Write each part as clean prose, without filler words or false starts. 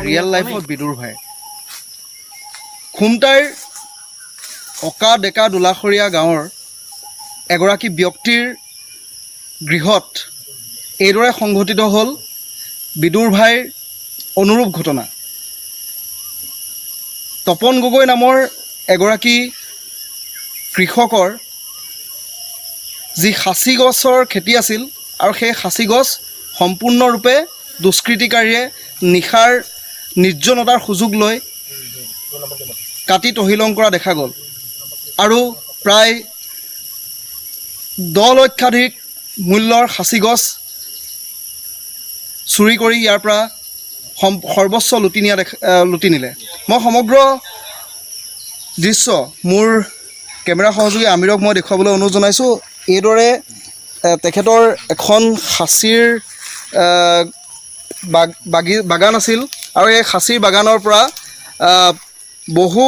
Real লাইফত বিদুৰ ভাই খুমটাইৰ অকা ডেকা দোলাখৰীয়া গাঁৱৰ এগৰাকী ব্যক্তিৰ গৃহত এইদৰে সংঘটিত হ'ল বিদুৰ ভাইৰ অনুৰূপ ঘটনা। তপন গগৈ নামৰ এগৰাকী কৃষকৰ যি সাঁচি গছৰ খেতি আছিল আৰু সেই সাঁচি গছ সম্পূৰ্ণৰূপে দুষ্কৃতিকাৰীয়ে নিশাৰ নিৰ্জনতাৰ সুযোগ লৈ কাটি তহিলং কৰা দেখা গ'ল আৰু প্ৰায় 10 লক্ষাধিক মূল্যৰ সাঁচি গছ চুৰি কৰি ইয়াৰ পৰা সৰ্বস্ব লুটি নিলে। মই সমগ্ৰ দৃশ্য মোৰ কেমেৰা সহযোগী আমিৰক মই দেখুৱাবলৈ অনুৰোধ জনাইছোঁ। এইদৰে তেখেতৰ এখন সাঁচিৰ বাগান আছিল আৰু এই সাঁচিৰ বাগানৰ পৰা বহু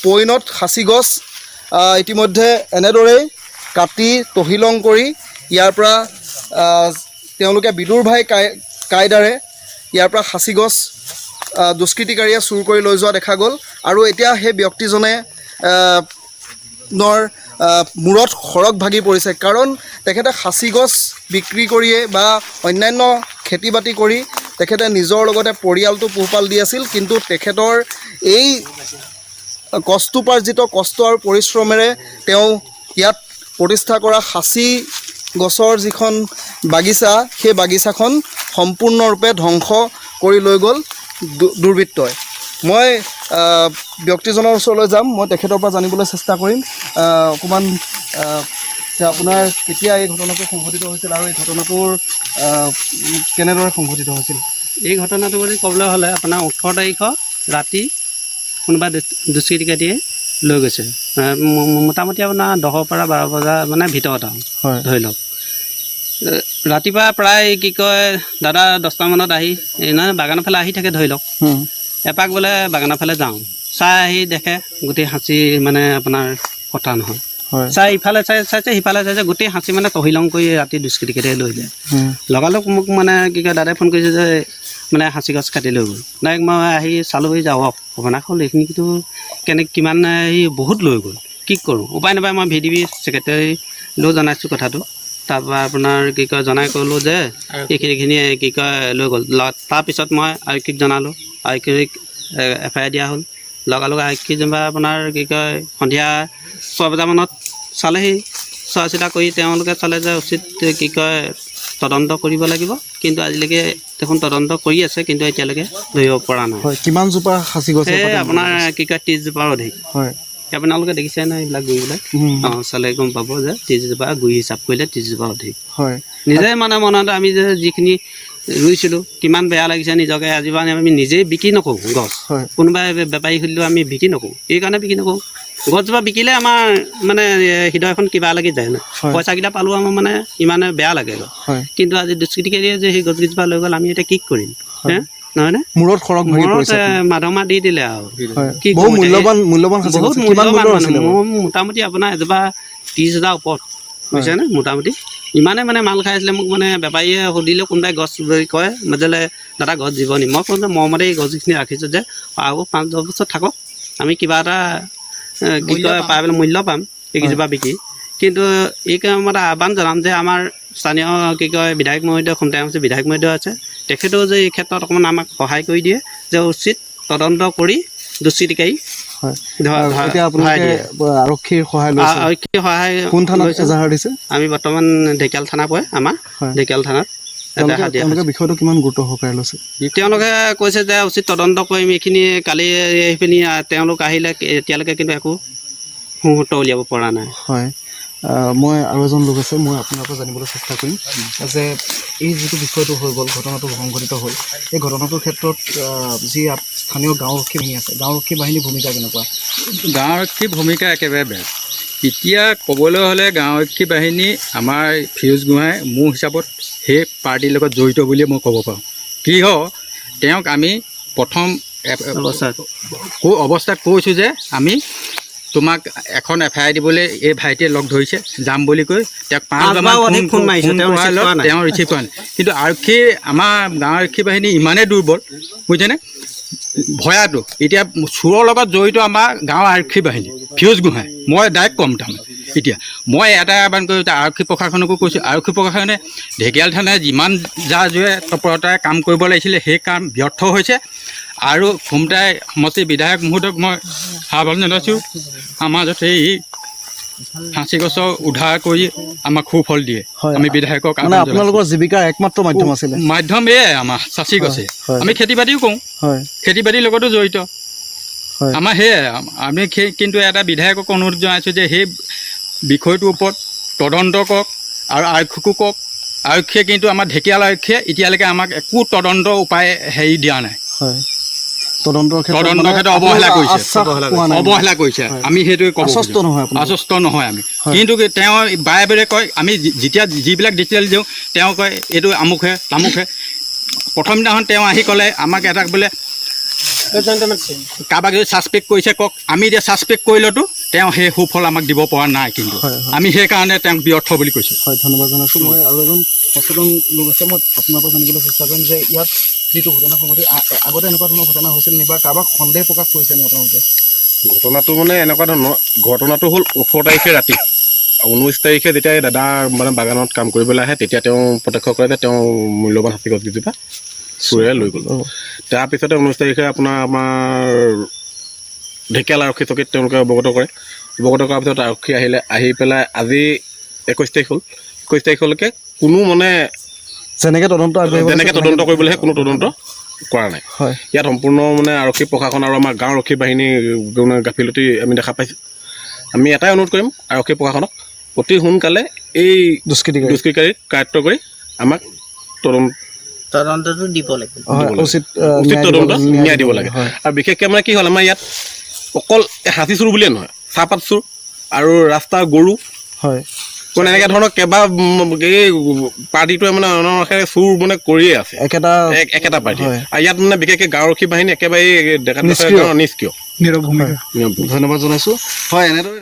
পৈণত সাঁচি গছ ইতিমধ্যে এনেদৰেই কাটি তহিলং কৰি ইয়াৰ পৰা তেওঁলোকে বিদুৰ ভাই কায়দাৰে ইয়াৰ পৰা সাঁচি গছ দুষ্কৃতিকাৰীয়ে চুৰ কৰি লৈ যোৱা দেখা গ'ল আৰু এতিয়া সেই ব্যক্তিজনে মূৰত খৰক ভাগি পৰিছে, কাৰণ তেখেতে সাঁচি গছ বিক্ৰী কৰিয়ে বা অন্যান্য খেতি বাতি কৰি তেখেতে নিজৰ লগতে পৰিয়ালটো পোহপাল দি আছিল। কিন্তু তেখেতৰ এই কষ্টোপাৰ্জিত কষ্ট আৰু পৰিশ্ৰমেৰে তেওঁ ইয়াত প্ৰতিষ্ঠা কৰা সাঁচি গছৰ যিখন বাগিচা সেই বাগিচাখন সম্পূৰ্ণৰূপে ধ্বংস কৰি লৈ গ'ল দুৰ্বৃত্তই। মই ব্যক্তিজনৰ ওচৰলৈ যাম, মই তেখেতৰ পৰা জানিবলৈ চেষ্টা কৰিম অকণমান আপোনাৰ কেতিয়া এই ঘটনাটো সংঘটিত হৈছিল আৰু এই ঘটনাটোৰ কেনেদৰে সংঘটিত হৈছিল। এই ঘটনাটো বুলি ক'বলৈ হ'লে আপোনাৰ 18 তাৰিখৰ ৰাতি কোনোবা দুষ্কৃতিকাৰীয়ে লৈ গৈছে, মোটামুটি আপোনাৰ 10 পৰা 12 বজা মানে ভিতৰত আৰু ধৰি লওক। ৰাতিপুৱা প্ৰায় কি কয় দাদা 10টা মানত আহি বাগানৰ ফালে আহি থাকে ধৰি লওক। এপাক বোলে বাগানৰ ফালে যাওঁ, চাই আহি দেখে গোটেই সাঁচি মানে আপোনাৰ কটা নহয়। চাই ইফালে চাইছে সিফালে চাইছে গোটেই সাঁচি মানে তহিলং কৰি ৰাতি দুষ্কৃতিকাৰীয়ে লৈ যায়। লগালগ মোক মানে কি কয় দাদাই ফোন কৰিছে যে মানে সাঁচি গছ কাটি লৈ গ'ল। ডাইৰেক্ট মই আহি চালোঁ যাওক ঘটনা হ'ল এইখিনিতো কিমান বহুত লৈ গ'ল, কি কৰোঁ উপায় নাপায় মই VDB ছেক্ৰেটাৰীলৈও জনাইছোঁ কথাটো। তাৰপৰা আপোনাৰ কি কয় জনাই ক'লোঁ যে এইখিনিয়ে কি কয় লৈ গ'ল। তাৰপিছত মই আৰক্ষীক জনালোঁ, আৰক্ষীক FIR দিয়া হ'ল। লগালগ আৰক্ষী যেনিবা আপোনাৰ কি কয় সন্ধিয়া 6 বজামানত চালেহি, চোৱা চিতা কৰি তেওঁলোকে চালে যে উচিত কি কয় তদন্ত কৰিব লাগিব। কিন্তু আজিলৈকে দেখোন তদন্ত কৰি আছে, কিন্তু এতিয়ালৈকে ধৰিব পৰা নাই। কিমান জোপা সাঁচি গছ আপোনাৰ কি কয় 30 জোপাৰ অধিক। আপোনালোকে দেখিছে নহয় এইবিলাক গুৰিবিলাক, চালে গম পাব যে 30 জোপা গুৰি হিচাপ কৰিলে 30 জোপা অধিক। নিজে মানে মনত আমি যে যিখিনি ৰুইছিলোঁ কিমান বেয়া লাগিছে নিজকে। আজি মানে আমি নিজেই বিক্ৰী নকৰোঁ গছ, কোনোবাই বেপাৰী খুলিলেও আমি বিক্ৰী নকৰোঁ। এইকাৰণে বিক্ৰী নকৰোঁ, গছজোপা বিকিলে আমাৰ মানে হৃদয়খন কিবা লাগি যায় ন, পইচাকেইটা পালেও আমাৰ মানে ইমানে বেয়া লাগে। কিন্তু আজি দুষ্কৃতিকাৰীয়ে যে সেই গছকেইজোপা লৈ গ'ল, আমি এতিয়া কি কৰিম নহয়নে? মূৰত মাধমা দি দিলে আৰু বহুত মূল্যৱান মোৰ মোটামুটি আপোনাৰ এজোপা 30,000 ওপৰত বুজিছেনে। মোটামুটি ইমানে মানে মাল খাই আছিলে। মোক মানে বেপাৰীয়ে সুধিলেও কোনোবাই গছ কয় মাজলে দাদা গছ দিব নি, মই কওঁ যে মৰমতে এই গছখিনি ৰাখিছোঁ যে আৰু 5-10 বছৰ থাকক, আমি কিবা এটা কি কয় পাই পেলাই মূল্য পাম এইকেইজোপা বিকি। কিন্তু এই কামত আহ্বান জনাম যে আমাৰ স্থানীয় কি কয় বিধায়ক মহোদয় খুমটাই বিধায়ক মহোদয় আছে, তেখেতেও যে এই ক্ষেত্ৰত অকণমান আমাক সহায় কৰি দিয়ে, যে উচিত তদন্ত কৰি দুষ্কৃতিকাৰী আৰক্ষীৰ সহায় আমি বৰ্তমান ঢেকিয়াল থানা পৰে আমাৰ ঢেকিয়াল থানাত বিষয়টো কিমান গুৰুত্ব সহকাৰে লৈছে। তেওঁলোকে কৈছে যে উচিত তদন্ত কৰিম। এইখিনি কালি আহি পিনি তেওঁলোক আহিলে, এতিয়ালৈকে কিন্তু একো মুহূৰ্ত উলিয়াব পৰা নাই। মই আৰু এজন লোক আছে, মই আপোনাৰ পৰা জানিবলৈ চেষ্টা কৰিম যে এই যিটো বিষয়টো হৈ গ'ল, ঘটনাটো সংঘটিত হ'ল, এই ঘটনাটোৰ ক্ষেত্ৰত যি স্থানীয় গাঁওৰক্ষী বাহিনী আছে, গাঁওৰক্ষী বাহিনীৰ ভূমিকা কেনেকুৱা? গাঁওৰক্ষী ভূমিকা একেবাৰে বেয়া। এতিয়া ক'বলৈ হ'লে গাঁওৰক্ষী বাহিনী আমাৰ ফিৰোজ গোহাঁই মোৰ হিচাপত সেই পাৰ্টিৰ লগত জড়িত বুলিয়ে মই ক'ব পাৰোঁ। কিয় তেওঁক আমি প্ৰথম অৱস্থাত কৈছোঁ যে আমি তোমাক এখন FIR দিবলৈ এই ভাইটিয়ে লগ ধৰিছে যাম বুলি কৈ তেওঁক 5 বাৰমান ফোন মাৰিছে, তেওঁ ৰিচিভ কৰা নাই। কিন্তু আমাৰ গাঁৱৰ আৰক্ষী বাহিনী ইমানেই দুৰ্বল বুজিছেনে, ভয়াটো এতিয়া চোৰৰ লগত জড়িত আমাৰ গাঁৱৰ আৰক্ষী বাহিনী ফিৰোজ গোহাঁই মই ডাইৰেক্ট ক'ম তাৰমানে এতিয়া মই এটা আহ্বান কৰিছোঁ আৰক্ষী প্ৰশাসনকো কৈছোঁ আৰক্ষী প্ৰশাসনে ঢেকীয়াল থানাই যিমান যাৰ জোৰে তৎপৰতাৰে কাম কৰিব লাগিছিলে সেই কাম ব্যৰ্থ হৈছে আৰু খুমটাই সমষ্টিৰ বিধায়ক মহোদয়ক মই আহ্বান জনাইছোঁ আমাৰ যাতে এই সাঁচি গছৰ উদ্ধাৰ কৰি আমাক সুফল দিয়ে আমি বিধায়কক মানে আপোনালোকৰ জীৱিকাৰ একমাত্ৰ মাধ্যম আছিলে মাধ্যম এয়াই আমাৰ চাচি গছে আমি খেতি বাতিও কৰোঁ খেতি বাতিৰ লগতো জড়িত আমাৰ সেয়াই আমি কিন্তু এটা বিধায়কক অনুৰোধ জনাইছোঁ যে সেই বিষয়টোৰ ওপৰত তদন্ত কৰক আৰু আৰক্ষীকো কওক আৰক্ষীয়ে কিন্তু আমাৰ ঢেকীয়াল আৰক্ষীয়ে এতিয়ালৈকে আমাক একো তদন্ত উপায় হেৰি দিয়া নাই তদন্তৰ ক্ষেত্ৰত অৱহেলা কৰিছে আমি সেইটোৱে ক'ব আশ্বস্ত নহয় আমি কিন্তু তেওঁ বাৰে বাৰে কয় আমি যেতিয়া যিবিলাক ডিটেইল দিওঁ তেওঁ কয় এইটো আমুকহে তামুকহে প্ৰথম দিনাখন তেওঁ আহি ক'লে আমাক এটা বোলে কাৰোবাক যদি ছাছপেক্ট কৰিছে কওক আমি এতিয়া ছাছপেক্ট কৰিলেতো তেওঁ সেই সুফল আমাক দিব পৰা নাই কিন্তু আমি সেইকাৰণে তেওঁক ব্যৰ্থ বুলি কৈছোঁ হয় ধন্যবাদ জনাইছোঁ মই আৰু এজন সচেতন লোক আছে মই আপোনাৰ পৰা জানিবলৈ চেষ্টা কৰিম যে ইয়াত যিটো ঘটনা সংঘটিত আগতে এনেকুৱা ধৰণৰ ঘটনা হৈছিল নি বা কাৰোবাক সন্দেহ প্ৰকাশ কৰিছে নি আপোনালোকে ঘটনাটো মানে এনেকুৱা ধৰণৰ ঘটনাটো হ'ল 18 তাৰিখে ৰাতি 19 তাৰিখে যেতিয়া এই দাদা মানে বাগানত কাম কৰিবলৈ আহে তেতিয়া তেওঁ প্ৰত্যক্ষ কৰে যে তেওঁ মূল্যৱান হাতী গছকেইজোপা চোৰে লৈ গ'ল তাৰপিছতে 19 তাৰিখে আপোনাৰ আমাৰ ঢেকীয়াল আৰক্ষী চকীত তেওঁলোকে অৱগত কৰাৰ পিছত আৰক্ষী আহি পেলাই আজি 21 তাৰিখ হ'ল 21 তাৰিখলৈকে কোনো মানে যেনেকৈ তদন্ত কৰিবলৈহে কোনো তদন্ত কৰা নাই ইয়াত সম্পূৰ্ণ মানে আৰক্ষী প্ৰশাসন আৰু আমাৰ গাঁৱৰ আৰক্ষী বাহিনী গাফিলতি আমি দেখা পাইছোঁ আমি এটাই অনুৰোধ কৰিম আৰক্ষী প্ৰশাসনক অতি সোনকালে এই দুষ্কৃতিকাৰীক কাৰ্য কৰি আমাক তদন্তটো দিব লাগে উচিত তদন্ত ন্যায় দিব লাগে আৰু বিশেষকৈ মানে কি হ'ল আমাৰ ইয়াত অকল হাতী চোৰ বুলিয়ে নহয় চাহপাত চোৰ আৰু ৰাস্তাৰ গৰু মানে এনেকৈ ধৰণৰ কেইবা এই পাৰ্টিটোৱে মানে অনৰসেৰে চোৰ মানে কৰিয়ে আছে একেটা পাৰ্টি আৰু ইয়াত মানে বিশেষকৈ গাঁৱৰ আৰক্ষী বাহিনী একেবাৰে নিষ্ক্ৰিয় ধন্যবাদ জনাইছোঁ হয় এনেদৰে